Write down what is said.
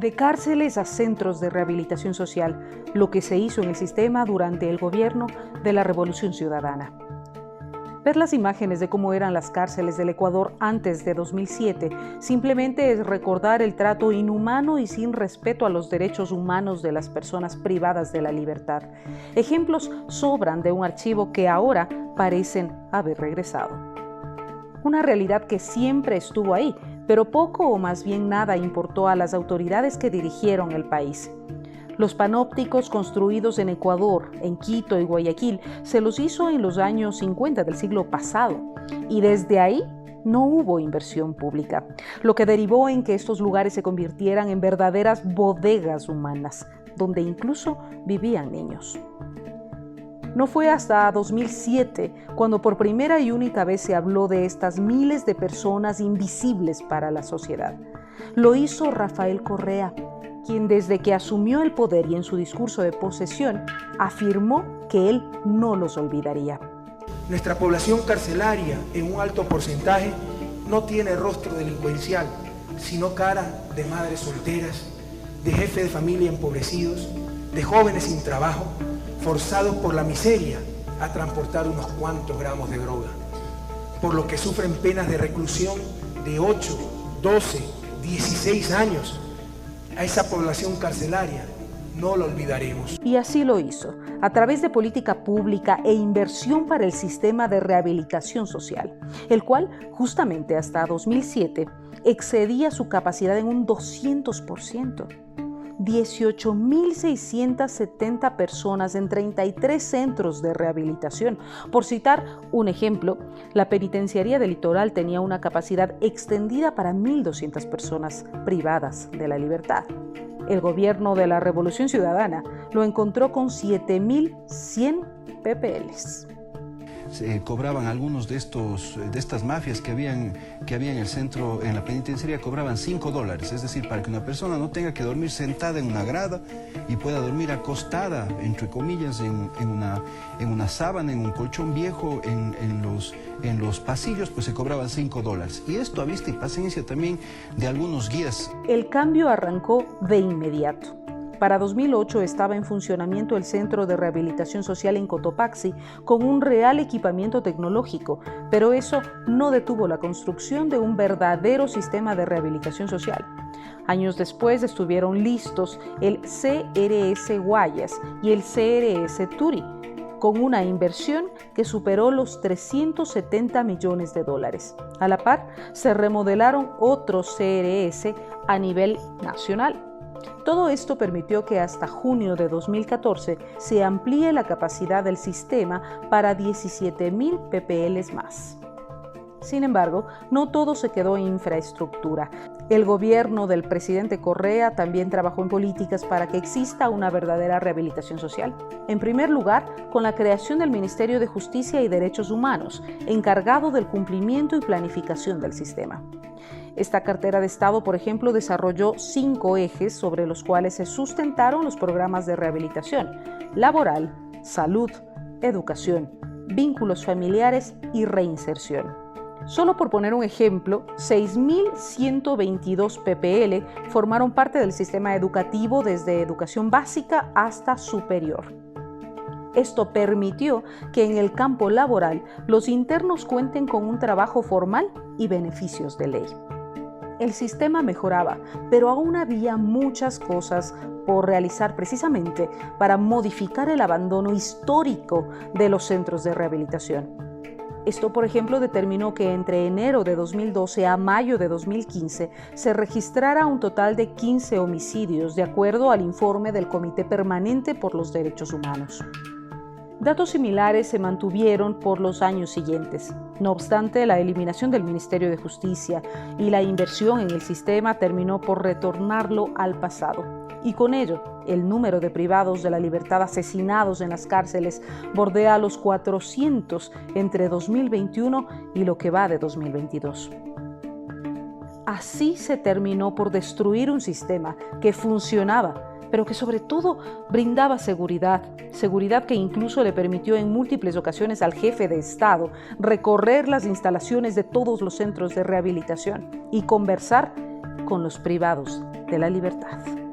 De cárceles a centros de rehabilitación social, lo que se hizo en el sistema durante el gobierno de la Revolución Ciudadana. Ver las imágenes de cómo eran las cárceles del Ecuador antes de 2007 simplemente es recordar el trato inhumano y sin respeto a los derechos humanos de las personas privadas de la libertad. Ejemplos sobran de un archivo que ahora parecen haber regresado. Una realidad que siempre estuvo ahí, pero poco o más bien nada importó a las autoridades que dirigieron el país. Los panópticos construidos en Ecuador, en Quito y Guayaquil se los hizo en los años 50 del siglo pasado y desde ahí no hubo inversión pública, lo que derivó en que estos lugares se convirtieran en verdaderas bodegas humanas, donde incluso vivían niños. No fue hasta 2007 cuando por primera y única vez se habló de estas miles de personas invisibles para la sociedad. Lo hizo Rafael Correa, quien desde que asumió el poder y en su discurso de posesión afirmó que él no los olvidaría. Nuestra población carcelaria, en un alto porcentaje, no tiene rostro delincuencial, sino cara de madres solteras, de jefes de familia empobrecidos, de jóvenes sin trabajo, forzados por la miseria a transportar unos cuantos gramos de droga, por lo que sufren penas de reclusión de 8, 12, 16 años. A esa población carcelaria no lo olvidaremos. Y así lo hizo, a través de política pública e inversión para el sistema de rehabilitación social, el cual justamente hasta 2007 excedía su capacidad en un 200%. 18.670 personas en 33 centros de rehabilitación. Por citar un ejemplo, la Penitenciaría del Litoral tenía una capacidad extendida para 1.200 personas privadas de la libertad. El gobierno de la Revolución Ciudadana lo encontró con 7.100 PPLs. Cobraban algunos de estas mafias que habían en el centro, en la penitenciaría, cobraban $5, es decir, para que una persona no tenga que dormir sentada en una grada y pueda dormir acostada, entre comillas, en una sábana, en un colchón viejo, en los pasillos, pues se cobraban $5. Y esto a vista y paciencia también de algunos guías. El cambio arrancó de inmediato. Para 2008 estaba en funcionamiento el Centro de Rehabilitación Social en Cotopaxi con un real equipamiento tecnológico, pero eso no detuvo la construcción de un verdadero sistema de rehabilitación social. Años después estuvieron listos el CRS Guayas y el CRS Turi, con una inversión que superó los $370 millones. A la par, se remodelaron otros CRS a nivel nacional. Todo esto permitió que hasta junio de 2014 se amplíe la capacidad del sistema para 17.000 PPLs más. Sin embargo, no todo se quedó en infraestructura. El gobierno del presidente Correa también trabajó en políticas para que exista una verdadera rehabilitación social. En primer lugar, con la creación del Ministerio de Justicia y Derechos Humanos, encargado del cumplimiento y planificación del sistema. Esta cartera de Estado, por ejemplo, desarrolló 5 ejes sobre los cuales se sustentaron los programas de rehabilitación: laboral, salud, educación, vínculos familiares y reinserción. Solo por poner un ejemplo, 6.122 PPL formaron parte del sistema educativo desde educación básica hasta superior. Esto permitió que en el campo laboral los internos cuenten con un trabajo formal y beneficios de ley. El sistema mejoraba, pero aún había muchas cosas por realizar precisamente para modificar el abandono histórico de los centros de rehabilitación. Esto, por ejemplo, determinó que entre enero de 2012 a mayo de 2015 se registrara un total de 15 homicidios, de acuerdo al informe del Comité Permanente por los Derechos Humanos. Datos similares se mantuvieron por los años siguientes. No obstante, la eliminación del Ministerio de Justicia y la inversión en el sistema terminó por retornarlo al pasado. Y con ello, el número de privados de la libertad asesinados en las cárceles bordea los 400 entre 2021 y lo que va de 2022. Así se terminó por destruir un sistema que funcionaba, pero que sobre todo brindaba seguridad que incluso le permitió en múltiples ocasiones al jefe de Estado recorrer las instalaciones de todos los centros de rehabilitación y conversar con los privados de la libertad.